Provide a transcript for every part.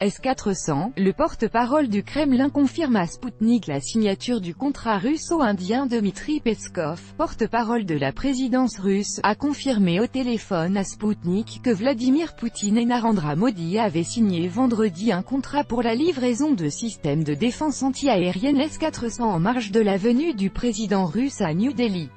S-400, le porte-parole du Kremlin confirme à Sputnik la signature du contrat russo-indien. Dmitri Peskov, porte-parole de la présidence russe, a confirmé au téléphone à Sputnik que Vladimir Poutine et Narendra Modi avaient signé vendredi un contrat pour la livraison de systèmes de défense anti-aérienne S-400 en marge de la venue du président russe à New Delhi.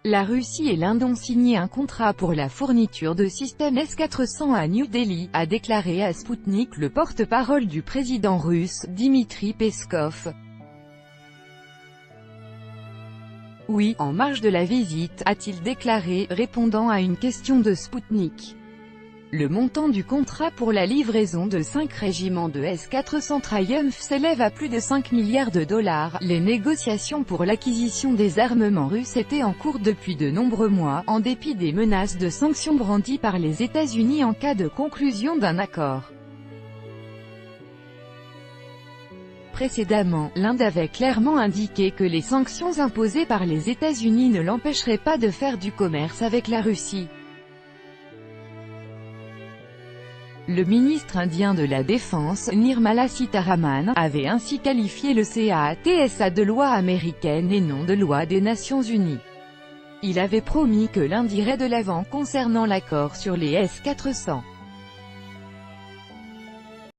La Russie et l'Inde ont signé un contrat pour la fourniture de systèmes S-400 à New Delhi, a déclaré à Sputnik le porte-parole du président russe, Dmitri Peskov. Oui, en marge de la visite, a-t-il déclaré, répondant à une question de Sputnik. Le montant du contrat pour la livraison de 5 régiments de S-400 Triumph s'élève à plus de 5 milliards de dollars. Les négociations pour l'acquisition des armements russes étaient en cours depuis de nombreux mois, en dépit des menaces de sanctions brandies par les États-Unis en cas de conclusion d'un accord. Précédemment, l'Inde avait clairement indiqué que les sanctions imposées par les États-Unis ne l'empêcheraient pas de faire du commerce avec la Russie. Le ministre indien de la Défense, Nirmala Sitharaman, avait ainsi qualifié le CAATSA de loi américaine et non de loi des Nations Unies. Il avait promis que l'Inde irait de l'avant concernant l'accord sur les S-400.